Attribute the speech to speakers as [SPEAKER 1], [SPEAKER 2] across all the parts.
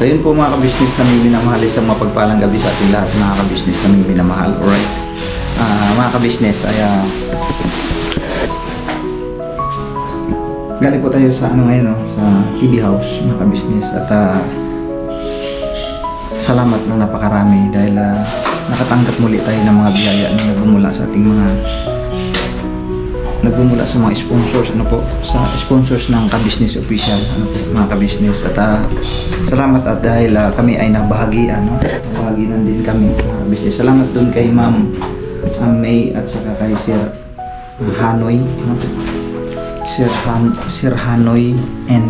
[SPEAKER 1] So yun po mga ka-business naming minamahal, isang mapagpalang gabi sa ating lahat mga ka-business naming minamahal. Alright, mga ka-business ay galing po tayo sa ano ngayon, sa TV house mga ka-business, at salamat ng napakarami dahil nakatanggap muli tayo ng mga biyaya na nagmumula sa ating mga sa mga sponsors, ano po, sa sponsors ng Ka-Business Official, ano po, mga ka-business. At salamat at dahil kami ay nabahagian, no? Nabahagian din kami mga business. Salamat dun kay Ma'am May at saka kay Sir Hanoy, no? Sir Hanoy and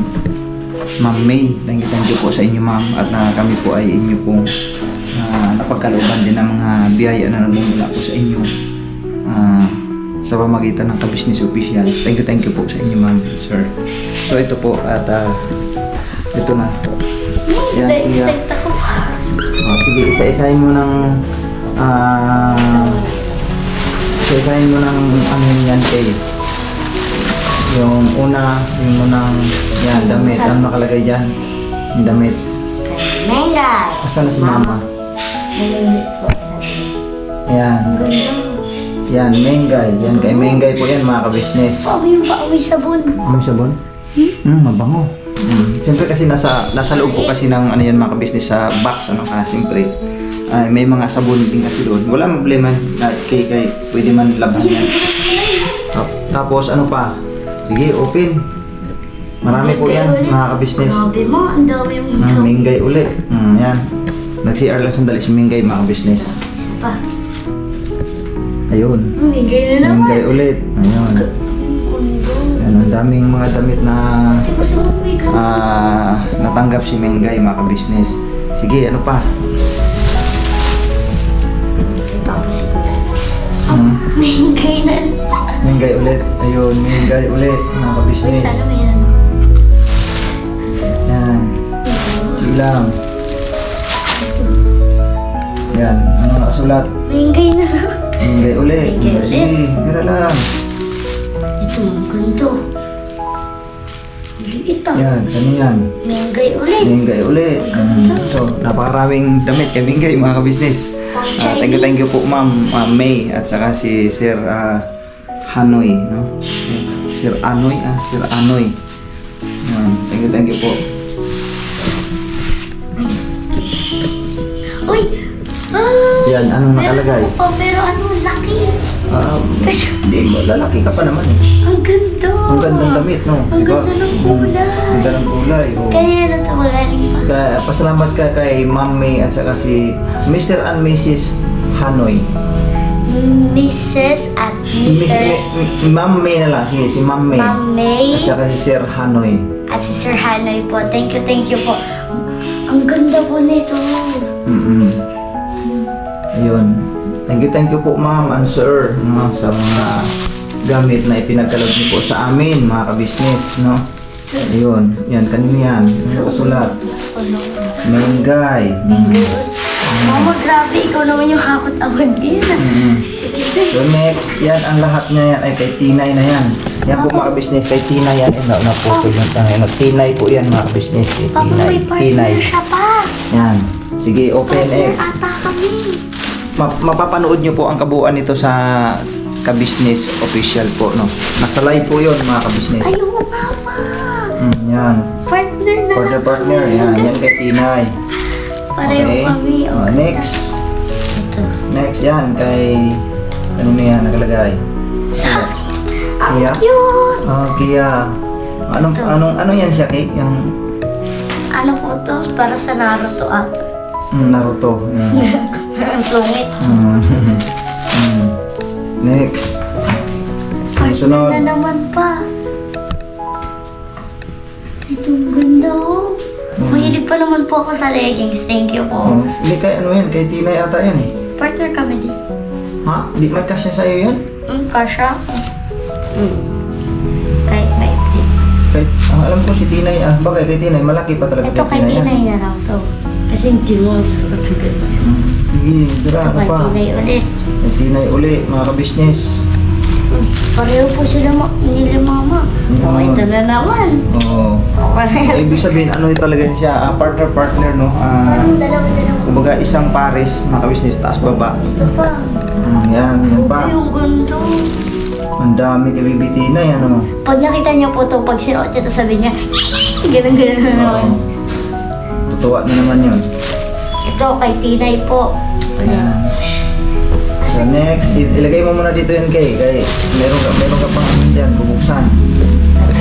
[SPEAKER 1] Ma'am May. Thank you po sa inyo ma'am, at kami po ay inyo pong napagkalooban din ng mga biyaya na nagmumula po sa inyo sa pamagitan ng Ka-Business Official. Thank you po sa inyo ma'am, sir. So ito po, at ito na. Yan,
[SPEAKER 2] excited ako.
[SPEAKER 1] Sige, isa-isahin mo ng isa-isahin mo ng ano yan kay yung unang yan, damit. Ano nakalagay dyan? Yung damit.
[SPEAKER 2] Mengay.
[SPEAKER 1] Asan na si mama?
[SPEAKER 2] Nalulit po.
[SPEAKER 1] Yan.
[SPEAKER 2] Ang ganda.
[SPEAKER 1] Yan, Mengay. Yan, kay Mengay po yan mga ka-business.
[SPEAKER 2] Paawi sabon.
[SPEAKER 1] May sabon? Mabango. Siyempre kasi nasa loob po kasi ng ano yan mga ka-business, sa box, ano ka, siyempre. May mga sabon din kasi doon. Wala problema na kay pwede man laban yan. Tapos ano pa? Sige, open. Marami po yan mga ka-business.
[SPEAKER 2] Grabe mo, ang dami yung ito.
[SPEAKER 1] Mengay uli. Yan. Nag-CR lang sandali si Mengay mga ka-business.
[SPEAKER 2] Pa.
[SPEAKER 1] Ayun.
[SPEAKER 2] Mengay na naman.
[SPEAKER 1] Mengay ulit. Ayun. Yan, ang daming mga damit na natanggap si Mengay mga ka-business. Sige, ano pa?
[SPEAKER 2] Mengay na.
[SPEAKER 1] Mengay ulit. Ayun, Mengay ulit mga ka-business.
[SPEAKER 2] Sana may ano.
[SPEAKER 1] Yan. Sige lang. Yan, ano nakasulat?
[SPEAKER 2] Mengay na.
[SPEAKER 1] Mengay ulit.
[SPEAKER 2] Mengay ulit.
[SPEAKER 1] Sige, mira lang.
[SPEAKER 2] Ito, ang ganda. Ito.
[SPEAKER 1] Yan, yan.
[SPEAKER 2] Mengay ulit.
[SPEAKER 1] Mengay ulit. So, napakaraming damit kay Mengay mga ka-business. Thank you po ma'am May at saka si Sir Hanoy, no? Sir Anoy, Sir Anoy. Thank you po.
[SPEAKER 2] Uy!
[SPEAKER 1] Yan, anong nakalagay?
[SPEAKER 2] Oh, pero ano, laki.
[SPEAKER 1] Hindi, lalaki ka pa naman eh.
[SPEAKER 2] Ang ganda.
[SPEAKER 1] Ang gandang damit, no?
[SPEAKER 2] Ang ganda ng kulay.
[SPEAKER 1] Ang ganda ng kulay, oh.
[SPEAKER 2] Kaya na ito magaling pa.
[SPEAKER 1] Pasalamat ka kay Ma'am May at saka si Mr. and Mrs. Hanoy.
[SPEAKER 2] Mrs. at Mr.
[SPEAKER 1] Ma'am May na lang, sige, si Ma'am May.
[SPEAKER 2] Ma'am May.
[SPEAKER 1] At saka si Sir Hanoy.
[SPEAKER 2] At si Sir Hanoy po. Thank you po. Ang ganda po nito.
[SPEAKER 1] Ayun. Thank you po ma'am and sir, no, sa mga gamit na ipinagkaloob niyo po sa amin mga ka-business, no? Ayun. Yan, kanina yan. Nakasulat. Mengay.
[SPEAKER 2] Mengay. Mama, grabe. Ikaw naman yung hakot-awad din. Sige.
[SPEAKER 1] So next, yan, ang lahat niya yan ay kay Tinay na yan. Yan po mga ka-business, kay Tinay yan. Naputol yung tayo. Tinay po yan mga ka-business.
[SPEAKER 2] Papa, may partner siya pa.
[SPEAKER 1] Yan. Sige, open eh.
[SPEAKER 2] Ata kami.
[SPEAKER 1] Mapapanood nyo po ang kabuuan nito sa Ka-Business Official po, no? Nasa live po yun mga ka-business.
[SPEAKER 2] Ayaw, Papa.
[SPEAKER 1] Yan.
[SPEAKER 2] Partner na.
[SPEAKER 1] Partner. Yan kay Tinay.
[SPEAKER 2] Pareho kami.
[SPEAKER 1] Next.
[SPEAKER 2] Ito.
[SPEAKER 1] Next yan kay ano na yan nakalagay?
[SPEAKER 2] Sa
[SPEAKER 1] Kia?
[SPEAKER 2] cute.
[SPEAKER 1] Kia. Ano yan siya, Kay? Yung
[SPEAKER 2] Ano po to? Para sa Naruto ata.
[SPEAKER 1] Naruto.
[SPEAKER 2] Ang sungit.
[SPEAKER 1] Next.
[SPEAKER 2] Partner
[SPEAKER 1] Sunod.
[SPEAKER 2] na naman pa. Ito ang ganda oh. Mahilig pa naman po ako sa leggings. Thank you po.
[SPEAKER 1] Hindi kay ano yan, kay Tinay ata yan eh.
[SPEAKER 2] Partner kami din.
[SPEAKER 1] Ha? Di man kasya sa'yo yan?
[SPEAKER 2] Kasha. Kahit may flip.
[SPEAKER 1] Kahit, alam ko si Tinay, bagay kay Tinay, malaki pa talaga
[SPEAKER 2] Ito kay Tinay na lang to. Kasi hindi mo masusugat.
[SPEAKER 1] Sige, dira,
[SPEAKER 2] Ito
[SPEAKER 1] ano
[SPEAKER 2] kay
[SPEAKER 1] pa?
[SPEAKER 2] Tinay ulit.
[SPEAKER 1] Kay Tinay uli, mga ka-business.
[SPEAKER 2] Pareho po sila nila mama. Oh, ito na naman.
[SPEAKER 1] Oo.
[SPEAKER 2] Okay.
[SPEAKER 1] Ibig sabihin, ano talaga siya, partner-partner, no?
[SPEAKER 2] Parang dalawa-dalawa.
[SPEAKER 1] Kumbaga, isang pares, mga kabisnes, taas baba.
[SPEAKER 2] Ito pa.
[SPEAKER 1] Yan pa.
[SPEAKER 2] Yung ganda.
[SPEAKER 1] Ang dami kay Baby Tina, yan, ano?
[SPEAKER 2] Pag nakita niyo po ito, pag sinuot niyo ito, sabi niya, ganun-ganun na naman.
[SPEAKER 1] Oo. Tutuwa na naman yun.
[SPEAKER 2] Ito, kay Tinay po.
[SPEAKER 1] Ayan. So next, ilagay mo muna dito yun kay meron ka pang ano dyan, bubuksan.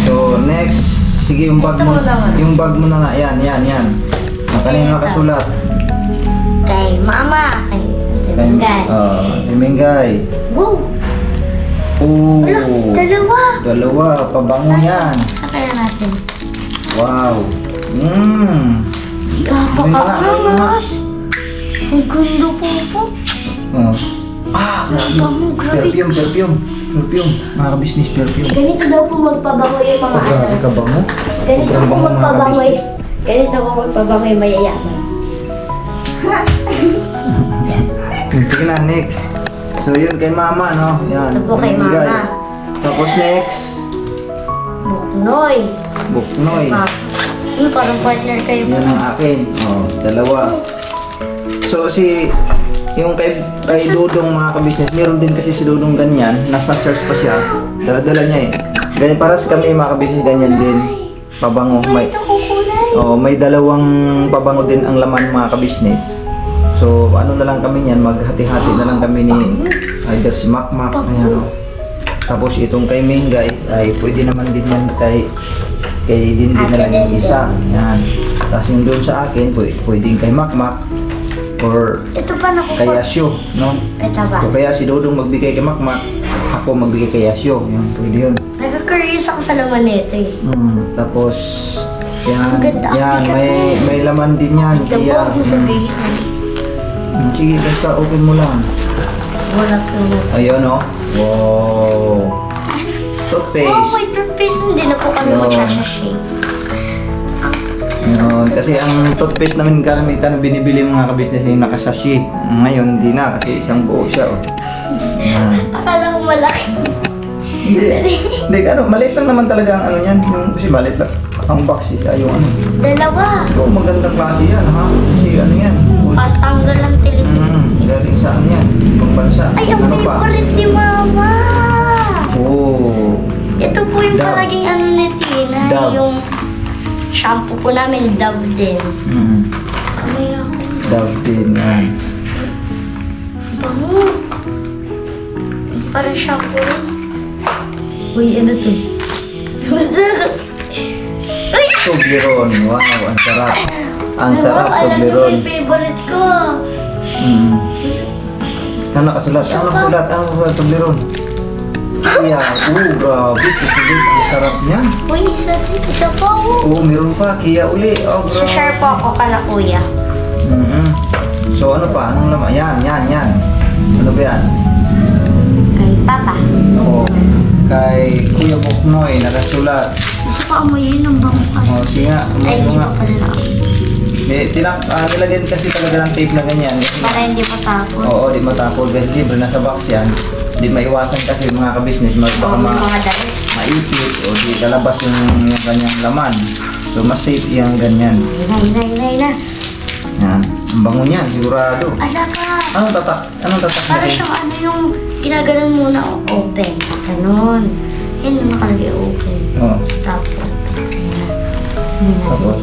[SPEAKER 1] So next, sige yung bag mo, yung bag mo na na, yan. Kanina nakasulat.
[SPEAKER 2] Kay Mama, kay
[SPEAKER 1] Kay
[SPEAKER 2] Mingay.
[SPEAKER 1] Mingay.
[SPEAKER 2] Wow!
[SPEAKER 1] Oo.
[SPEAKER 2] Wala, dalawa!
[SPEAKER 1] Dalawa, pabango yan.
[SPEAKER 2] Sakay na natin.
[SPEAKER 1] Wow.
[SPEAKER 2] Kapakaangas! Ang ganda po.
[SPEAKER 1] Oh.
[SPEAKER 2] Bango, grabe.
[SPEAKER 1] Perfume. Mga kabisnes, perfume.
[SPEAKER 2] Ganito daw po magpabango yung mga
[SPEAKER 1] Grabe ka bango.
[SPEAKER 2] Ganito
[SPEAKER 1] Sobrang
[SPEAKER 2] po
[SPEAKER 1] bango, mga
[SPEAKER 2] magpabango
[SPEAKER 1] kabisnes.
[SPEAKER 2] Ganito po magpabango yung mayayaman.
[SPEAKER 1] Sige na, next. So yun kay mama, no? Yan.
[SPEAKER 2] Ito po kay
[SPEAKER 1] Mingay.
[SPEAKER 2] Mama.
[SPEAKER 1] Tapos next,
[SPEAKER 2] Buknoy.
[SPEAKER 1] Buknoy.
[SPEAKER 2] Parang partner kayo po.
[SPEAKER 1] Yan ang akin. Oh, dalawa. So yung kay Dudong, mga kabisnes, meron din kasi si Dudong ganyan, nasa church pa siya. Dala-dala niya eh. Ganyan para sa kami, mga kabisnes, ganyan din. Pabango.
[SPEAKER 2] Ito kukulay.
[SPEAKER 1] May dalawang pabango din ang laman, mga kabisnes. So ano na lang kami niyan, maghati-hati na lang kami ni either si Makmak, ayan o. Tapos itong kay Mingay ay pwede naman din yan kay din na lang yung isa. Yan. Tapos yung doon sa akin, pwedeng kay Makmak or
[SPEAKER 2] Ito pa
[SPEAKER 1] kay
[SPEAKER 2] nakukulay.
[SPEAKER 1] Yasyo, no?
[SPEAKER 2] Ito ba?
[SPEAKER 1] O kaya si Dodong magbigay kay Makmak, ako magbigay kay Yasyo. Yan, pwede yun.
[SPEAKER 2] Nagka-curious ako sa laman nito eh.
[SPEAKER 1] Tapos yan,
[SPEAKER 2] Ang ganda, ang
[SPEAKER 1] yan,
[SPEAKER 2] bigat
[SPEAKER 1] may laman din yan.
[SPEAKER 2] Ito po ako sabihin.
[SPEAKER 1] Sige, basta open mo lang.
[SPEAKER 2] Wala po na.
[SPEAKER 1] Ayun, no? Wow. Toothpaste.
[SPEAKER 2] Oh, may toothpaste. Hindi na po kami
[SPEAKER 1] Yun.
[SPEAKER 2] magsasashake.
[SPEAKER 1] Yun. Kasi ang toothpaste namin karamitan na binibili mga kabisnes yung nakasashi. Ngayon, hindi na kasi isang buo siya. Oh. Yan.
[SPEAKER 2] Akala ko malaki.
[SPEAKER 1] Hindi, maliit lang naman talaga ang ano yan. Kasi maliit lang. Ang box yung ano.
[SPEAKER 2] Dalawa.
[SPEAKER 1] Oh, magandang klase yan, ha? Kasi ano yan.
[SPEAKER 2] Patanggal ang tilip.
[SPEAKER 1] Galing saan yan? Pangbansa.
[SPEAKER 2] Ay, ang
[SPEAKER 1] Ano pa?
[SPEAKER 2] favorite ni Mama.
[SPEAKER 1] Oh.
[SPEAKER 2] Ito po yung
[SPEAKER 1] Dove.
[SPEAKER 2] palaging ano ni Tina.
[SPEAKER 1] Dove.
[SPEAKER 2] Yung shampoo po namin, Dove din. Ano yan?
[SPEAKER 1] Dove din yan.
[SPEAKER 2] Bango. Parang shampoo rin. Uy, ano to? Ay!
[SPEAKER 1] Toblerone. Wow, ang sarap. Ang sarap,
[SPEAKER 2] Alam mo
[SPEAKER 1] Toblerone.
[SPEAKER 2] yung favorite ko.
[SPEAKER 1] Ano nakasulat? Ano nakasulat? Ano nakasulat? Toblerone. Kaya, grabe. Toblerone. Ang sarap niya.
[SPEAKER 2] Uy, isa pa oh.
[SPEAKER 1] Meron pa. Kaya uli. Grabe.
[SPEAKER 2] Share po ako ka na kuya.
[SPEAKER 1] So, ano pa? Anong laman? Yan. Ano ba yan?
[SPEAKER 2] Kay Papa.
[SPEAKER 1] Kay Kuya Buknoy, nakasulat.
[SPEAKER 2] Gusto ko amoyin ng bango kasi.
[SPEAKER 1] Sige nga.
[SPEAKER 2] Ay, hindi
[SPEAKER 1] nga.
[SPEAKER 2] pa pala.
[SPEAKER 1] Nilagyan kasi talaga ng tape na ganyan.
[SPEAKER 2] Para hindi matapon.
[SPEAKER 1] Oo, di matapos. Kasi siyempre nasa box yan. Di maiwasan kasi mga kabisnes. Baka
[SPEAKER 2] Yung mga damit.
[SPEAKER 1] maipit o di kalabas yung kanyang laman. So, mas safe yung ganyan.
[SPEAKER 2] Nay.
[SPEAKER 1] Yan. Ang bango niyan, sigurado.
[SPEAKER 2] Alaga.
[SPEAKER 1] Anong tatak?
[SPEAKER 2] Para siyang ano yung ginaganon muna open. Ganon. Yan yung nakalagay open.
[SPEAKER 1] Oo.
[SPEAKER 2] Stop open.
[SPEAKER 1] Tapos,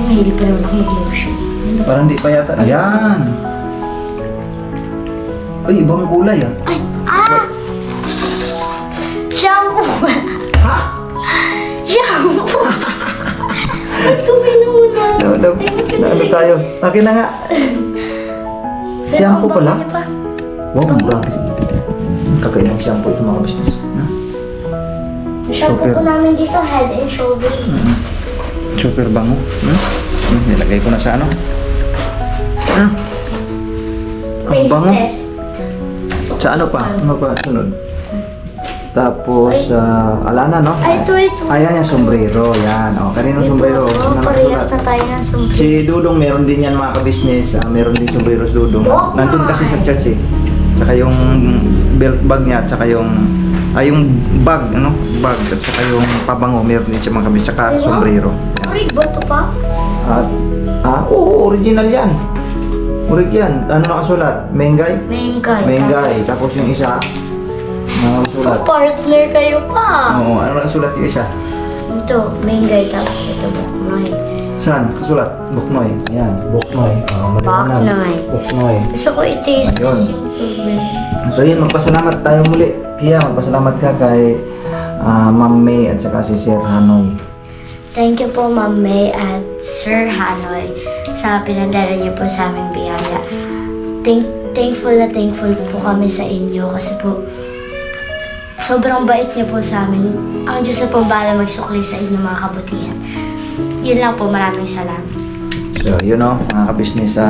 [SPEAKER 2] Mahilig pa naman ako mag-lotion.
[SPEAKER 1] parang di pa yata. Ayan! Ay, ibang kulay ah.
[SPEAKER 2] Ay! Ah! Shampoo!
[SPEAKER 1] Ha?
[SPEAKER 2] Shampoo! Ba't ko pinuna?
[SPEAKER 1] Ano tayo? Akin na nga. Shampoo pala? Wow, grabe. Kakainang shampoo ito mga business.
[SPEAKER 2] Shampoo ko namin dito, Head and Shoulders.
[SPEAKER 1] Super bango. Nilagay ko na sa ano. Ang bango.
[SPEAKER 2] Face test.
[SPEAKER 1] Sa ano pa? Ano pa sunod? Tapos, alana, no?
[SPEAKER 2] Ay, ito.
[SPEAKER 1] Ayan yung sombrero. Yan. Kaninong sombrero? Ano
[SPEAKER 2] Parehas na
[SPEAKER 1] nakasulat?
[SPEAKER 2] tayo ng sombrero.
[SPEAKER 1] Si Dudong meron din yan mga kabisnes. Meron din sombrero si Dudong. Nandun kasi sa church eh. Tsaka yung belt bag niya, tsaka yung bag, ano? Bag, at saka yung pabango, meron din siya mga kabis, tsaka sombrero.
[SPEAKER 2] Urig ba ito pa?
[SPEAKER 1] Oo, original yan. Urig yan. Ano nakasulat? Mengay? Mengay. Tapos yung isa, nakasulat.
[SPEAKER 2] Partner kayo pa.
[SPEAKER 1] Oo, ano nakasulat yung isa?
[SPEAKER 2] Ito, Mengay. Tapos ito, Buknoy.
[SPEAKER 1] Saan? Kasulat? Buknoy. Ayan, Buknoy.
[SPEAKER 2] Buknoy.
[SPEAKER 1] Buknoy.
[SPEAKER 2] Gusto ko i-taste
[SPEAKER 1] Ayun.
[SPEAKER 2] this yung tubig.
[SPEAKER 1] So yun, magpasalamat tayo muli. Kaya magpasalamat ka kay Ma'am May at saka si Sir Hanoy.
[SPEAKER 2] Thank you po, Ma'am May at Sir Hanoy sa pinadala niyo po sa aming biyaya. Thankful po kami sa inyo kasi po sobrang bait niyo po sa amin. Ang Diyos na po bahala magsukli sa inyo mga kabutihan. Yun lang po, maraming salamat.
[SPEAKER 1] So yun o, mga kabisnes,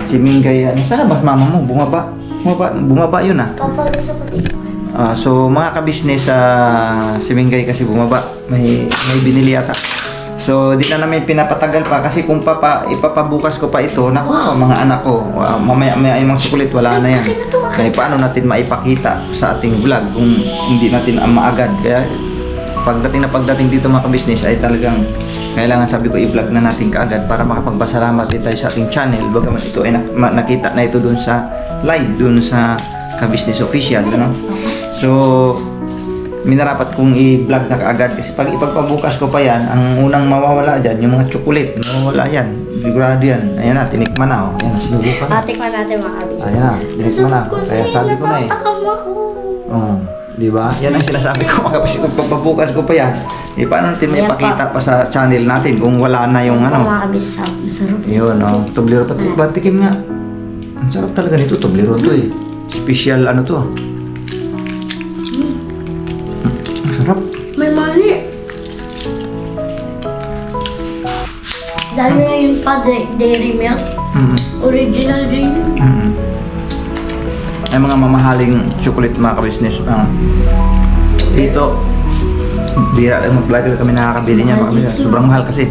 [SPEAKER 1] si Mingay, sana ba mama mo? Bumaba yun
[SPEAKER 2] Papa, gusto ko dito.
[SPEAKER 1] So mga kabisnes, si Mingay kasi bumaba, may binili ata. So di na namin pinapatagal pa kasi kung ipapabukas ko pa ito, naku, mga anak ko, mamaya ay mga sukulit, wala na yan. Kaya paano natin maipakita sa ating vlog kung hindi natin maagad. Kaya pagdating dito mga kabisnes ay talagang kailangan, sabi ko, i-vlog na natin kaagad para makapagpasalamat din tayo sa ating channel. Bagaman ito ay nakita na ito dun sa live, dun sa Kabisnes Official, ano? So minarapat kong i-vlog na kaagad kasi pag ipagpabukas ko pa yan, ang unang mawawala dyan, yung mga chocolate, mawawala yan. Sigurado yan. Ayan na, tinikman na. Oh. Ayan, sinubukan na.
[SPEAKER 2] Tikman natin mga kabisnes.
[SPEAKER 1] Ayan na, tinikman na. Kaya sabi ko na eh.
[SPEAKER 2] Natatakam ako.
[SPEAKER 1] Oh, di ba? Yan ang sinasabi ko mga kabisnes. Kung pagpabukas ko pa yan, paano natin may
[SPEAKER 2] Ayan
[SPEAKER 1] pakita pa sa channel natin kung wala na yung ano.
[SPEAKER 2] Mga kabisnes, masarap.
[SPEAKER 1] Yun, oh. Toblero pa. Tikim nga. Ang sarap talaga nito. Toblero to eh. Special ano to. Ang sarap.
[SPEAKER 2] May mali. Lalo na yung pa dairy milk. Original din yun.
[SPEAKER 1] Ay mga mamahaling chocolate mga kabisnes. Dito, bira lang mag-vlog kami nakakabili niya mga kabisnes. Sobrang mahal kasi.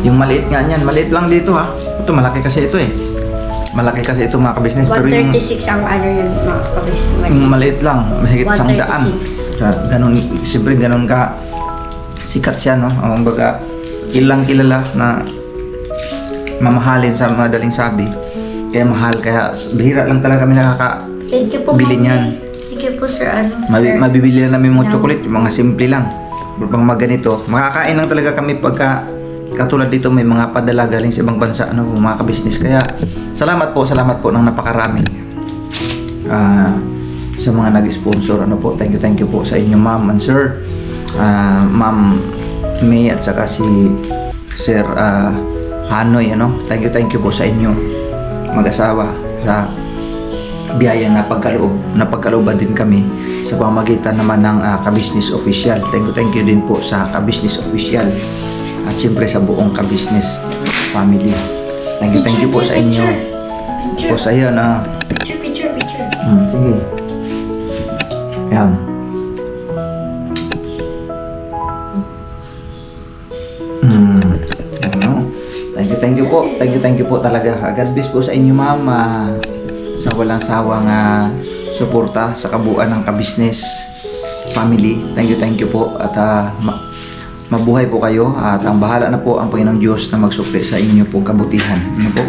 [SPEAKER 1] Yung maliit nga niyan, maliit lang dito ha. Ito malaki kasi ito eh. Malaki kasi ito mga kabisnes. Pero yung
[SPEAKER 2] 136 ang ano yun mga kabisnes.
[SPEAKER 1] maliit lang, mahigit
[SPEAKER 2] 136.
[SPEAKER 1] 100. Ganun, siyempre ganun ka sikat siya, no? Ang baga, kilang kilala na mamahalin sa madaling sabi. Kaya mahal, kaya bihira lang talaga kami
[SPEAKER 2] Thank you po,
[SPEAKER 1] bili
[SPEAKER 2] Mami.
[SPEAKER 1] niyan.
[SPEAKER 2] Thank you po, sir. Sir.
[SPEAKER 1] Mabibili lang namin mga chocolate, yung mga simple lang. Pag mga ganito, makakain lang talaga kami pagka katulad dito may mga padala galing sa ibang bansa, ano, mga kabisnes. Kaya salamat po ng napakarami sa mga nag-sponsor, ano po. Thank you po sa inyo, ma'am and sir. Ma'am May at saka si Sir Hanoy, ano. Thank you po sa inyo mag-asawa sa biyaya na pagkalooban din kami sa pamamagitan naman ng Kabisnes Official. Thank you din po sa Kabisnes Official at siyempre sa buong Kabisnes family. Thank you po sa inyo. Po sa iyo na
[SPEAKER 2] Picture.
[SPEAKER 1] sige. Yan. Ano? Thank you po talaga. God bless po sa inyo, ma'am. Sa walang sawang suporta sa kabuuan ng Kabisnes family. Thank you po at mabuhay po kayo at ang bahala na po ang Panginoong Diyos na magsukli sa inyo pong kabutihan. Ano po?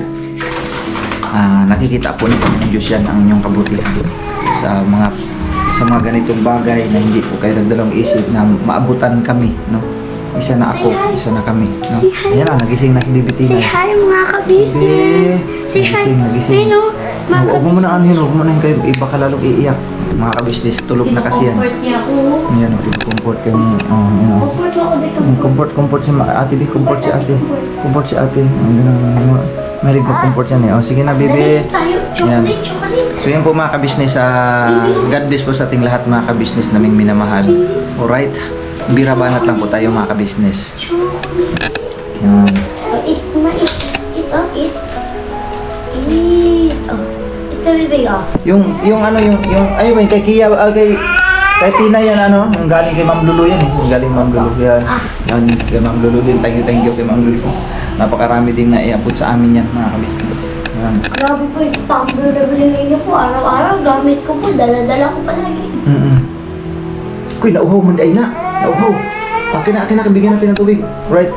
[SPEAKER 1] Nakikita po ng Panginoong Diyos yan ang inyong kabutihan sa mga ganitong bagay na hindi po kayo nagdalawang isip na maabutan kami, no? Isa na ako, isa na kami, no? Ayan na, nagising na si Bibi Tina.
[SPEAKER 2] Say hi mga kabisnes. Say hi.
[SPEAKER 1] Nagising. Huwag mo na kayo, iba ka lalong iiyak. Mga kabisnes, tulog na kasi yan.
[SPEAKER 2] Comfort niya ako.
[SPEAKER 1] Ayan, comfort kayo.
[SPEAKER 2] Comfort ako dito.
[SPEAKER 1] Comfort si ate, comfort si ate. Comfort si ate. Mahilig mag-comfort yan eh. Sige na, Bibi.
[SPEAKER 2] Tayo, chocolate.
[SPEAKER 1] So yun po mga kabisnes, God bless po sa ating lahat mga kabisnes naming minamahal. Alright, birabanat lang po tayo mga kabisnes.
[SPEAKER 2] Chocolate.
[SPEAKER 1] Yan.
[SPEAKER 2] Eat. Ito, bibig,
[SPEAKER 1] Yung ayun, kay Kia, kay Tina yan, ano, yung galing kay Ma'am Lulu yan eh. Yung galing Ma'am Lulu yan. Yan, kay Ma'am Lulu din. Thank you kay Ma'am Lulu. Napakarami din na iabot sa amin yan mga kabisnes. Yan.
[SPEAKER 2] Grabe po yung tumbler na binigay niyo po. Araw-araw gamit ko po. Dala-dala ko palagi.
[SPEAKER 1] Kuy, nauhaw man ay na. Nauhaw. Akin na, bigyan natin ng tubig. Right.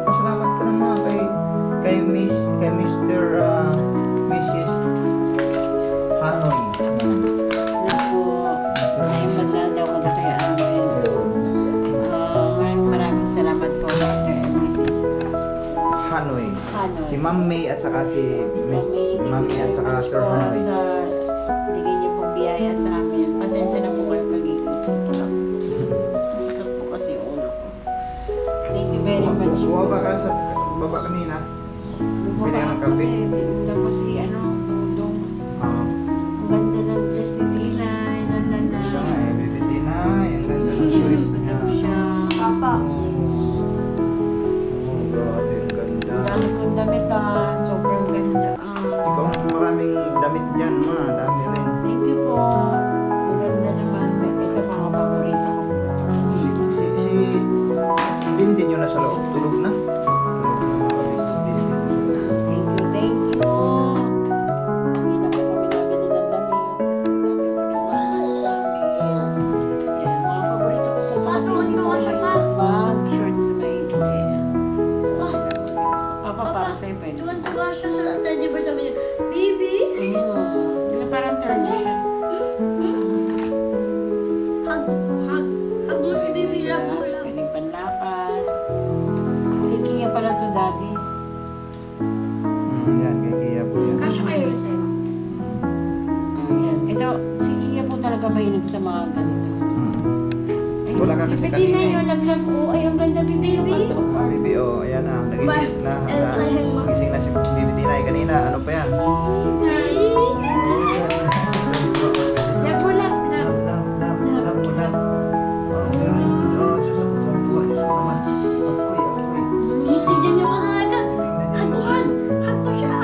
[SPEAKER 1] Pasalamat ka naman kay Mr. Mrs. Hanoy.
[SPEAKER 3] Naku, ay magdadaw ko na kaya maraming salamat po, Dr. and Mrs.
[SPEAKER 1] Hanoy.
[SPEAKER 3] Hanoy.
[SPEAKER 1] Si Ma'am May at saka si Miss Mami at saka Sir Hanoy.
[SPEAKER 3] Sa bigay niyo pong biyaya sa amin. Pasensya na po kayo pag-iisip ko lang. Masakit po kasi yung ulo ko. Thank you very much.
[SPEAKER 1] Bumaba ka sa baba kanina. Pili ka ng kape.
[SPEAKER 3] Tapos udong.
[SPEAKER 1] Ah.
[SPEAKER 3] Ang ganda ng dress ni Tinay.
[SPEAKER 1] Siya nga eh, Baby Tinay. Ang ganda ng shoes niya.
[SPEAKER 3] Siya.
[SPEAKER 2] Papa.
[SPEAKER 1] Oh, grabe, ang ganda.
[SPEAKER 3] Ang dami kong damit sobrang ganda.
[SPEAKER 1] Ikaw ang maraming damit dyan, ma. Dami rin.
[SPEAKER 3] Thank you po. Ang ganda naman. Ito mga paborito ko. Kasi
[SPEAKER 1] Hindi nyo na sa loob. Tulog na.
[SPEAKER 3] thank you. Hindi na po kami nabili ng damit. Kasi ang dami mo nagmamahal sa amin. Yan, mga paborito ko po. Kasi hindi ko may bag, shorts na may Papa, para sa'yo pwede.
[SPEAKER 2] Tuwan-tuwa siya sa teddy bear. Sabi niya, Baby!
[SPEAKER 3] Yung parang tradition.
[SPEAKER 2] Hug mo si Baby. Love mo lang.
[SPEAKER 3] Pwedeng panlapat. Kikiya pala to, Daddy.
[SPEAKER 1] Yan, kay Kia po yan.
[SPEAKER 2] Kasya kayo sa'yo.
[SPEAKER 3] Ayan. Ito, si Kia po talaga mahilig sa mga ganito. Ay,
[SPEAKER 1] Wala ka kasi
[SPEAKER 3] Bibi,
[SPEAKER 1] kanina
[SPEAKER 3] Tinay,
[SPEAKER 1] eh.
[SPEAKER 3] yung laglag. Oh, ay, ang ganda, Bibi. Yung kanto.
[SPEAKER 1] Ah, Bibi, oh, ayan na. Nagising na.
[SPEAKER 2] Elsa yan, ma.
[SPEAKER 1] Nagising na si Bibi Tinay kanina. Ano pa yan?
[SPEAKER 3] Love mo, love, love.
[SPEAKER 2] Tignan niyo ko talaga. Haguhan. Hug mo siya.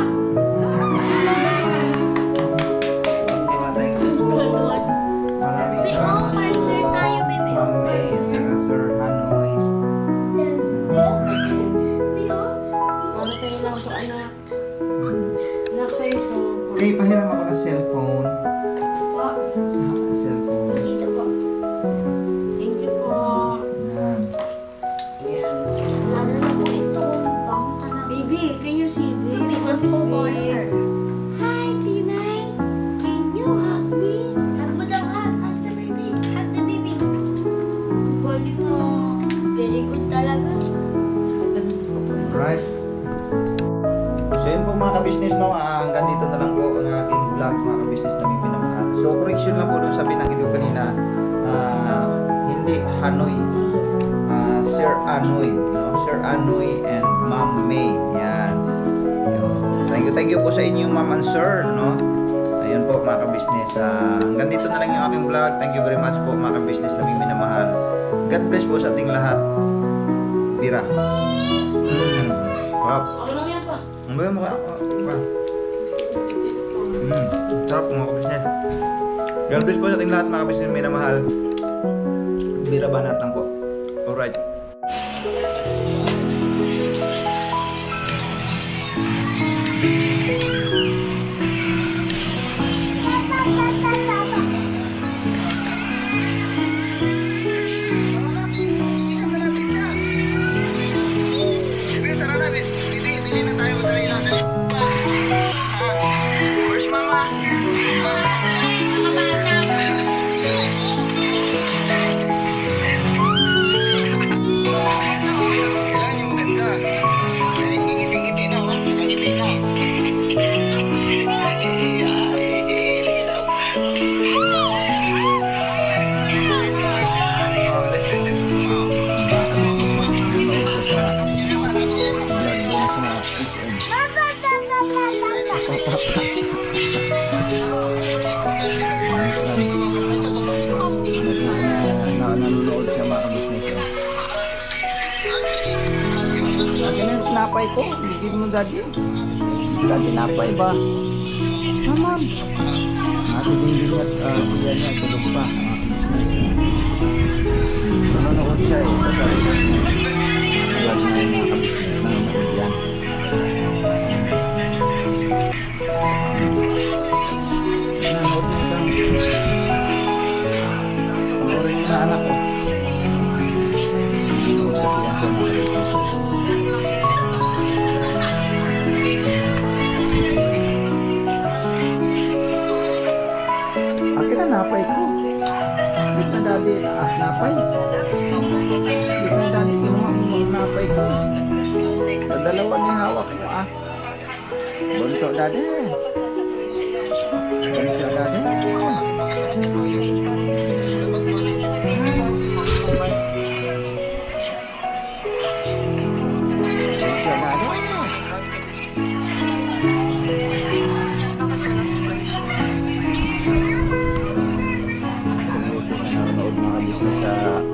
[SPEAKER 1] Maraming
[SPEAKER 2] Baby,
[SPEAKER 1] salamat
[SPEAKER 2] oh, partner tayo, baby.
[SPEAKER 1] Ma'am May at saka Sir Hanoy.
[SPEAKER 2] Baby, oh.
[SPEAKER 3] Para sa'yo lang to, anak. Anak, sa'yo to.
[SPEAKER 1] Okay, pahiram ako ng cellphone.
[SPEAKER 2] Po.
[SPEAKER 1] Cellphone.
[SPEAKER 2] Dito po.
[SPEAKER 3] Thank you po.
[SPEAKER 1] Yan.
[SPEAKER 3] Ayan.
[SPEAKER 2] Lalo na po ito. Bango talaga.
[SPEAKER 3] Baby, can you see this? What is this? Hi, Tinay. Can you hug me?
[SPEAKER 2] Hug mo daw, hug. Hug the baby. Hug the baby.
[SPEAKER 3] Galing oh.
[SPEAKER 2] Very good talaga.
[SPEAKER 1] Right. So yun po mga ka-business, no? Hanggang dito na lang po ang aking vlog, mga ka-business na may pinamahal. So correction lang po doon sa binanggit ko kanina. Hindi Hanoy. Sir Anoy. No? Sir Anoy and Ma'am May. Yan. Yun. Thank you po sa inyo, Ma'am and Sir. No? Ayan po mga ka-business. Hanggang dito na lang yung aking vlog. Thank you very much po mga ka-business na may minamahal. God bless po sa ating lahat. Bira. Wow.
[SPEAKER 2] Okay lang yan pa.
[SPEAKER 1] Ang bayo mo ka? Sarap mga kabisnes. God bless po sa ating lahat mga kabisnes may namahal. Bira banat lang po. Alright. Nanonood siya mga kabisnes. Akin na yung tinapay ko. Hindi mo daddy. Daddy napay ba? Naman. hindi at yan niya tulog pa. Nanonood siya eh. Kasi wag na yung mga kabisnes na nanonood yan. Nanonood na ito. Panoorin niyo na anak ko. Nanonood sa siya sa mga kabisnes. Akin na napay ko. Dito na dati napay. Dito na dati kinuha mo mga napay ko. Dalawa ni hawak mo ah. Bunto dati. Bunto dati. Bunto dati. Nanonood mga business sa vlog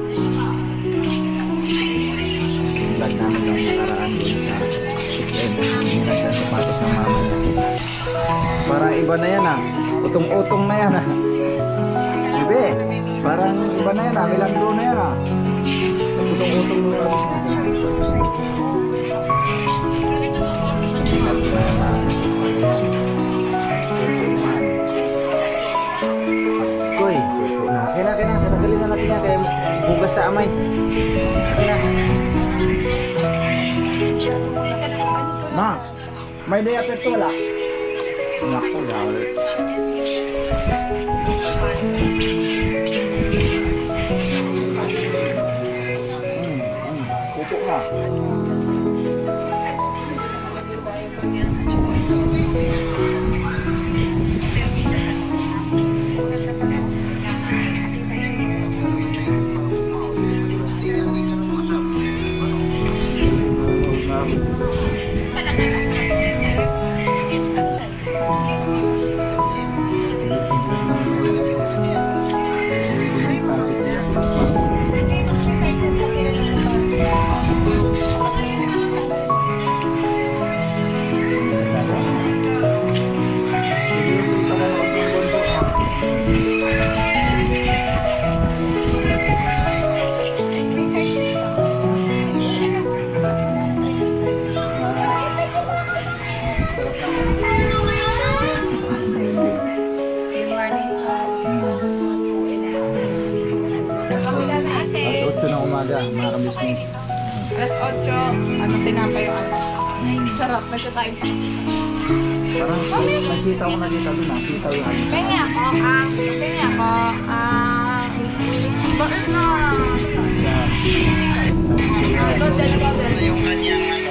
[SPEAKER 1] namin ng nakaraan doon sa SM. Hinirap sa sapatos ng mama niya. Parang iba na yan ah. Utong-utong na yan ah. Bebe, parang iba na yan ah. Milagro na yan ah. Utong-utong na yan. Milagro na yan ah. Koy, kina, tatagalin na natin yan kaya hugas ta amay. Kina. Ma, may diaper to wala? Naku, lalo. Pupuk na. Mga kabisnes.
[SPEAKER 4] Alas 8, ano tinapay yung ano? Sarap, nagsasain pa.
[SPEAKER 1] Parang may sitaw ko na dito doon ah. Sitaw yung ano.
[SPEAKER 4] Pengi ako, bakit na? Golden.
[SPEAKER 3] Yung kanyang ano.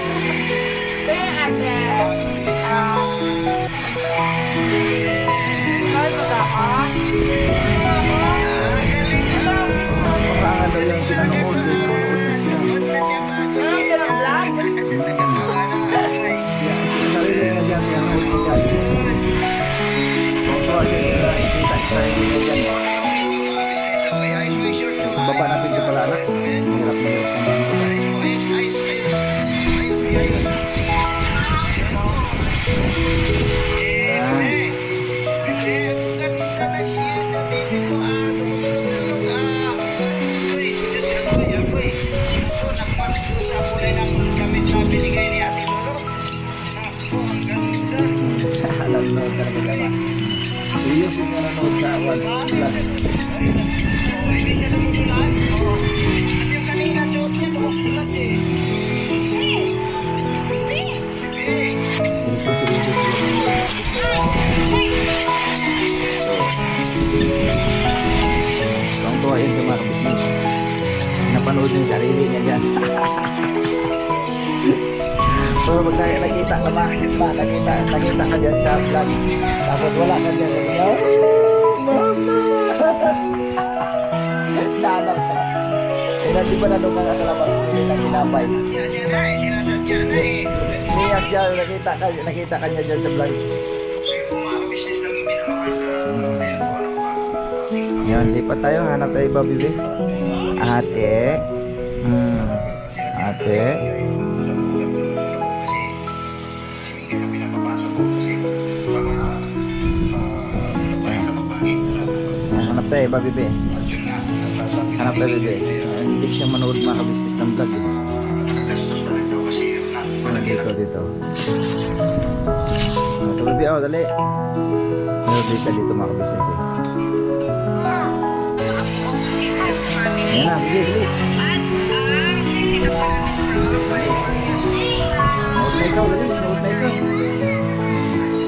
[SPEAKER 4] Pengi ate, bakit ba ako?
[SPEAKER 1] Parang daw yung pinanood.
[SPEAKER 4] Ano ito ng vlog?
[SPEAKER 1] Sarili nga dyan, yan ang ulit dyan. Ito, kita sarili nga dyan. Baba natin ito pala anak. Hirap na hirap na.
[SPEAKER 3] Binigay ni Ate Lolo. Ako, ang ganda.
[SPEAKER 1] Nanonood talaga naman. Serious yung nanonood sa awan.
[SPEAKER 3] Hindi siya namutulas. Kasi yung kanina suot niya namutulas eh.
[SPEAKER 1] Seryoso sila. So, ang tuwa yun sa mga kabisnes. Napanood yung sarili niya dyan. So pag nakita ka nakita ka dyan sa vlog, tapos wala ka dyan, mama! Nahanap ka. Eh, di ba nanong ka sa labang pili ng ginapay?
[SPEAKER 3] Yan yan na eh, sinasadya na eh.
[SPEAKER 1] Niyak dyan, nakita ka niya dyan sa vlog.
[SPEAKER 3] So yung mga business lang yung minamahal na ayan ko lang pa.
[SPEAKER 1] Yan, lipat tayo, hanap tayo iba, bibi. Ate. Ate.
[SPEAKER 3] Kasi pinapapasok ko kasi para sa babae.
[SPEAKER 1] tayo, babibe. Hanap tayo, bebe. Hindi siya manood mga kabisnes ng vlog eh. Dito. Ito, bebe, oh, dali. Meron din siya dito mga kabisnes eh. Ayan na, bebe, dali. Manood na ikaw, dali. Manood na ikaw.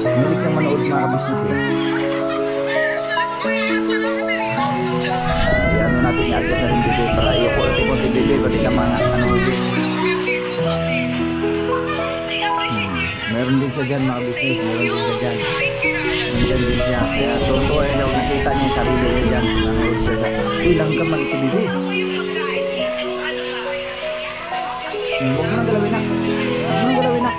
[SPEAKER 1] Hindi siya manood mga kabisnes eh. Ano natin i-adjust na rin bebe para i-konti bebe balik ang mga ano bebe. Meron din siya dyan mga business, meron din siya dyan. Nandyan din siya, kaya totoo ay nakita niya yung sarili niya dyan. Nanood siya sa, uy lang ka man ito bebe. Huwag mo nang galawin na. Huwag mo nang galawin na.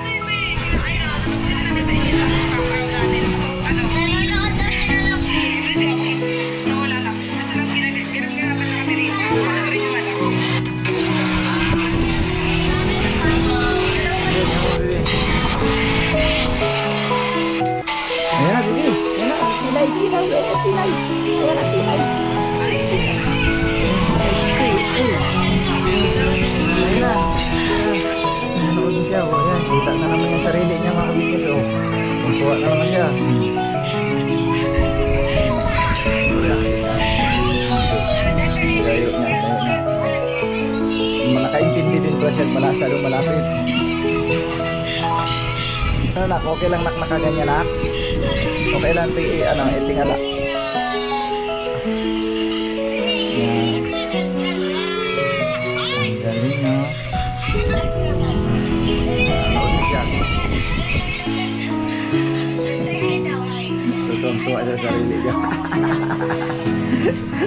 [SPEAKER 1] Ayan na, bebe. Ayan na, tinay. Ayan na, tinay. Ayan na. Nanood na siya. Ayan, kita na naman yung sarili niya mga kabisnes. Kumpuha na naman siya. Tayo niya. Nakaintindi din pa siya. Masyadong malapit. Ano nak, okay lang nakaganyan nak? Okay lang itingala. Yan. Ang galing no? Nanood na siya. Tuwang-tuwa sa sarili niya.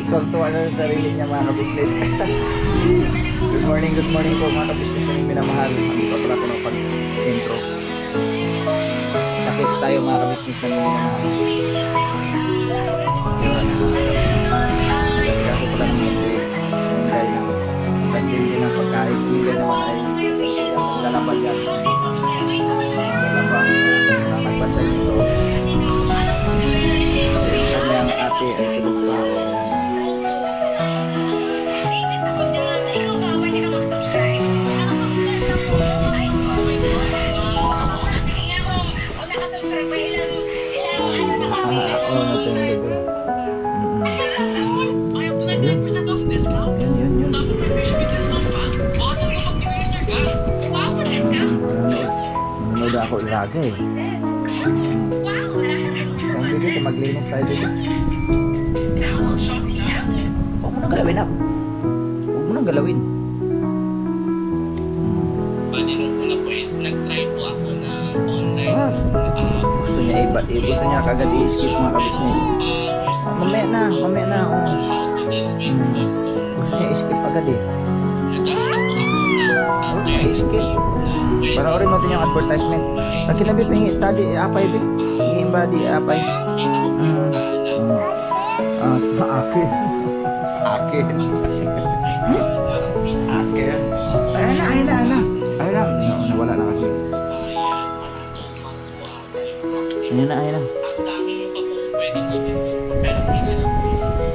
[SPEAKER 1] Tuwang-tuwa sa sarili niya mga kabisnes. Good morning po mga kabisnes na minamahal. Ano pa pala ko ng pag-intro. Nakita tayo mga kabisnes na minamahal. Kasi kaso pala naman si Minday na pagtindi ng pagkain. Si Minday naman ay lalaban yan. Lalaban na nagbantay nito. Kasi kanyang ate ay tulog pa. Nanonood ako ilaga eh. Kung dito, maglinis tayo dito. Huwag mo nang galawin na. Huwag mo nang galawin.
[SPEAKER 5] Bali nung una po is nag-try po ako na online.
[SPEAKER 1] Gusto niya kagad i-skip mga kabisnes. Mamaya na.
[SPEAKER 5] How to deal with custom.
[SPEAKER 1] Gusto niya i-skip agad eh. I-skip. Panoorin mo ito yung advertisement. Pag kinabi pahingi, tadi apay be. Hingin ba di apay? Akin. Ayun na. Nawala na kasi. Ayun na.
[SPEAKER 5] Ang dami yung pa po pwedeng gawin. Pero hindi na po.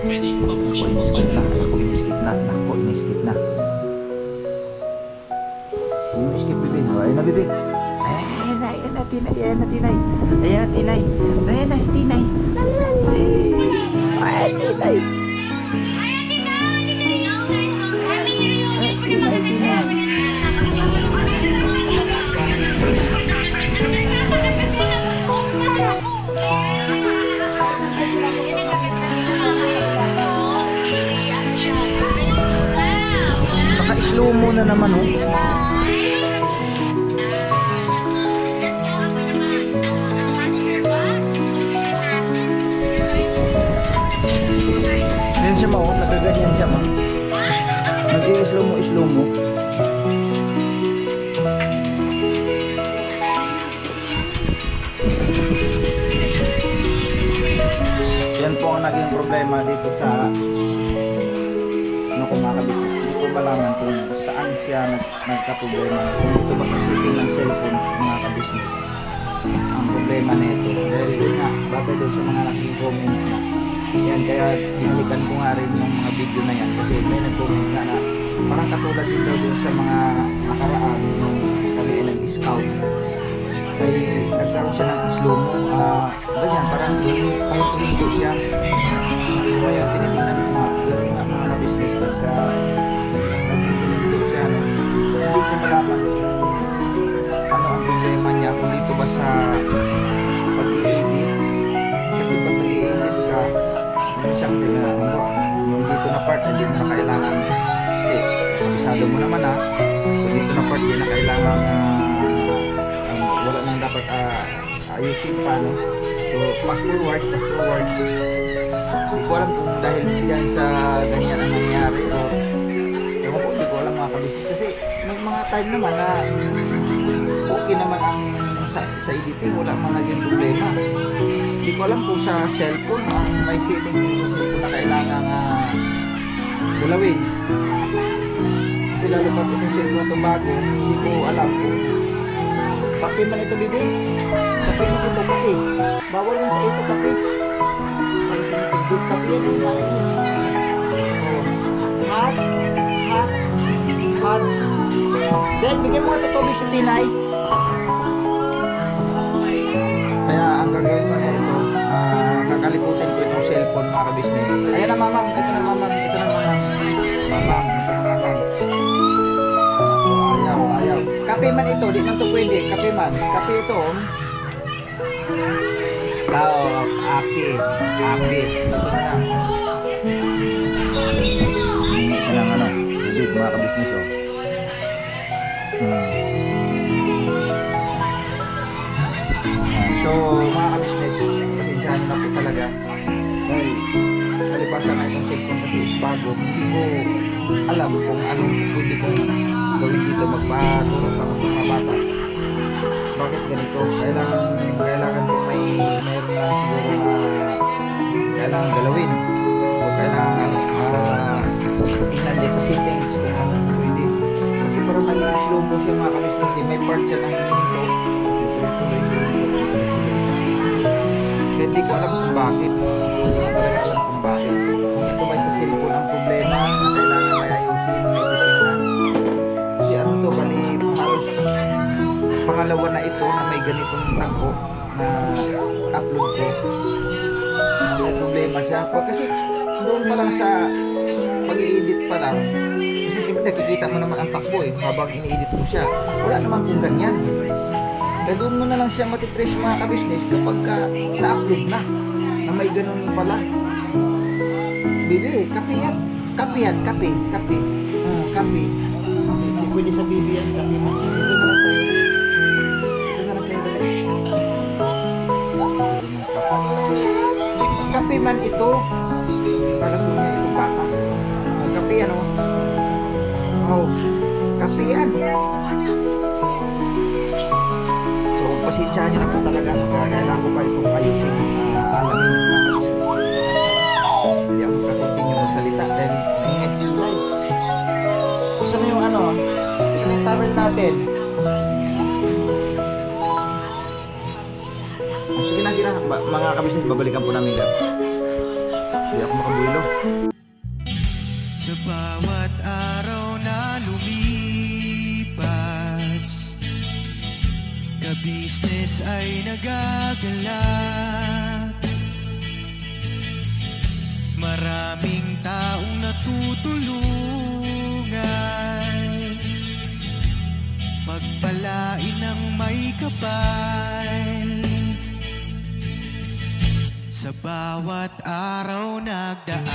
[SPEAKER 5] Pwede yung pa po siya
[SPEAKER 1] Iniskip na. Iniskip bebe. Ayun na bebe. Ayan na tinay. Ayan na tinay. Naka-slow mo na naman oh. Ganyan siya mo, nagaganyan siya mo. Nag-i-slow mo. Yan po ang naging problema dito sa ano ko mga kabisnes. Hindi ko malaman kung saan siya nagka-problema. Kung ito ba sa setting ng cellphone mga kabisnes. Ang problema nito dahil yun nga, bagay doon sa mga naging comment na Yan, kaya binalikan ko nga rin yung mga video na yan kasi may nag-comment nga na parang katulad din daw dun sa mga nakaraan nung kami ay nag-scout ay nagkaroon siya ng slow-mo, ganyan, parang pahinto siya. Ngayon, tinitingnan ko mga ka-business nagkahinto siya, no? Hindi ko malaman ano ang problema niya, kung dito ba sa pag-i-edit, kasi pag nag-i-edit ka, siya kasi yung dito na part, hindi mo na kailangan, kasi kabisado mo naman so dito na part, hindi na kailangan wala nang dapat ayusin pa, no? So fast forward hindi ko alam kung dahil dyan sa ganyan ang nangyari o ewan ko, hindi ko alam mga kabisnes kasi may mga time naman na okay naman ang sa editing, wala man naging problema. Hindi ko alam kung sa cellphone ang may setting din sa cellphone na kailangan galawin. Kasi lalo pat itong cellphone na ito bago, hindi ko alam kung kape man ito, bibi. Kape man ito, kape. Bawal man sa ito, kape. Para sa good kape yan, yung mga ito. Hot. Then, bigyan mo ito tubig sa tinay. Kaya ang gagawin ko na ito, kakaliputin ko itong cellphone mga ka-business. Ayan na mamam, ito na mamam. Mamam. Ayaw. Kape man ito, di man ito pwede. Kape man. Kape ito. Ape. Ito na lang. Hindi siya lang tubig mga ka-business So mga ka-business, pasensyahan na po talaga dahil kalipasa na itong cellphone kasi is bago, hindi ko alam kung anong pwede kong gawin dito, magpatulong ako sa mga bata. Bakit ganito? Kailangan ko mayroon na siguro kailangan galawin o kailangan tingnan din sa settings kung anong pwede. Kasi parang nag-slow mo siya mga ka-business, may part siya ng hinto. Hindi ko alam kung bakit. Hindi ko talaga alam kung bakit. Kung ito ba sa cellphone ang problema na kailangan may ayusin, may titingnan. Kasi ano to, bali halos pangalawa na ito na may ganitong tagpo na upload ko. May problema siya. Kasi doon pa lang sa pag-i-edit pa lang, kasi siyempre nakikita mo naman ang takbo habang ini-edit ko siya. Wala naman kung ganyan. Kaya doon mo na lang siya matitrace mga ka-business kapag na-upload na may ganun pala. Bibi, kape yan. Kape. Kape. Hindi pwede sa bibi yan, kape mo. Ito na lang sa'yo. Kape man ito. Para sa niya ito patas. Kape yan, kape yan. Pasensyahan nyo na po talaga. Kailangan ko pa itong ayusin. Alamin yung mga ayusin. Hindi ako makakontinue magsalita dahil naingay si July. Saan na yung saan na yung towel natin? Sige na. Mga kabisnes, babalikan po namin lang. Hindi ako makabuelo.
[SPEAKER 6] Sa bawat araw na lumipas, ka-business ay nagagalak. Maraming taong natutulungan, pagpalain ng may kapal. Sa bawat araw nagdaan,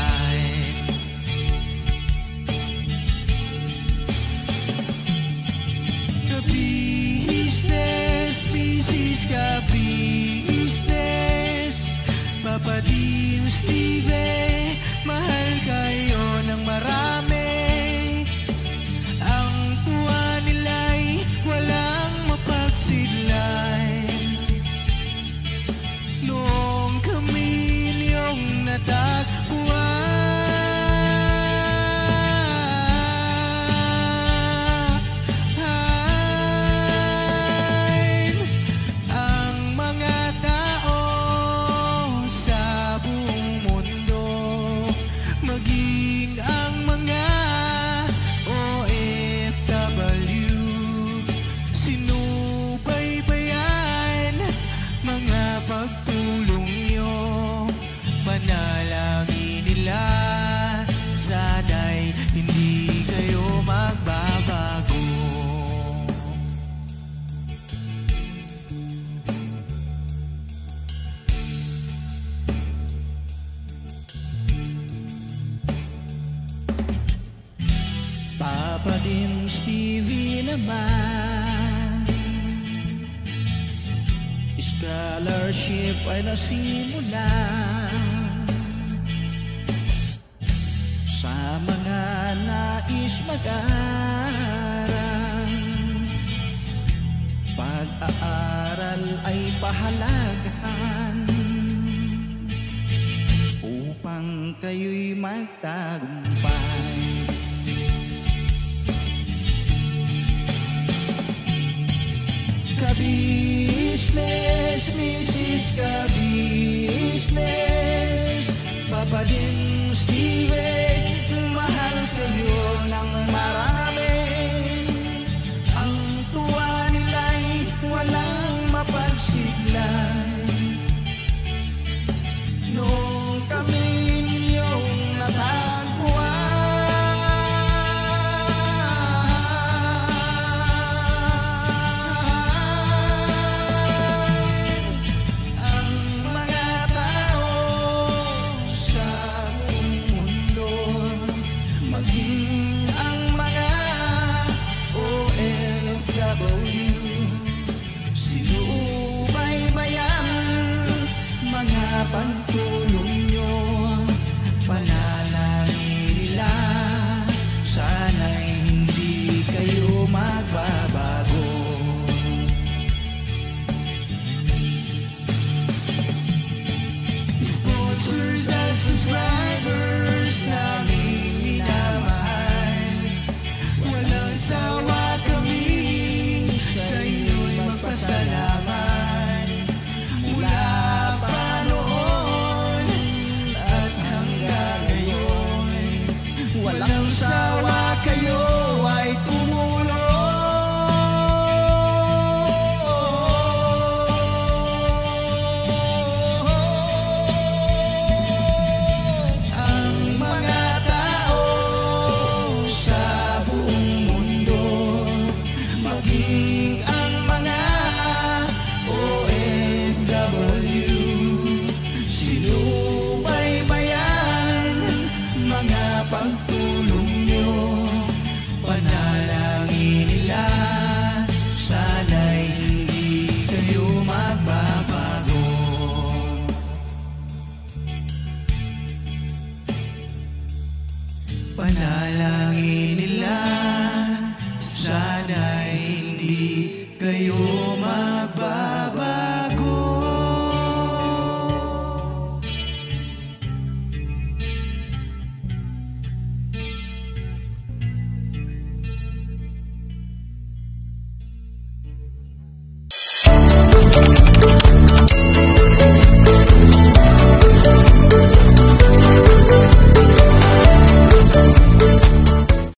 [SPEAKER 6] ka-business, business ka-business, Papa Dio, Steve, mahal kayo ng marami. Ang tuwa nila'y walang mapagsidlay. Noong kami niyong natagpuan, ang mga tao sa buong mundo nila, sana'y hindi kayo magbabago. Papa din Stevie naman, scholarship ay nasimula sa mga nais mag-aral. Pag-aaral ay pahalagahan upang kayo'y magtagumpay. Ka-business, Mrs. Ka-business, Papa din Steve, mahal kayo ng marami. Ang tuwa nila'y walang mapagsiglay. Nung kami ninyong natagpuan, pagtulong nyo, panalangin nila, sana'y hindi kayo magbabago. Sponsors at subscribers namin minamahal, walang sawa kami sa inyo'y magpasalamat. Mula pa noon at hanggang ngayon, walang sawa kayo ay tumulong. Ang mga tao sa buong mundo, maging ang mga OFW, sinubaybayan mga pagtulong nyo, panalangin nila, sana'y hindi kayo magbabago. Panalangin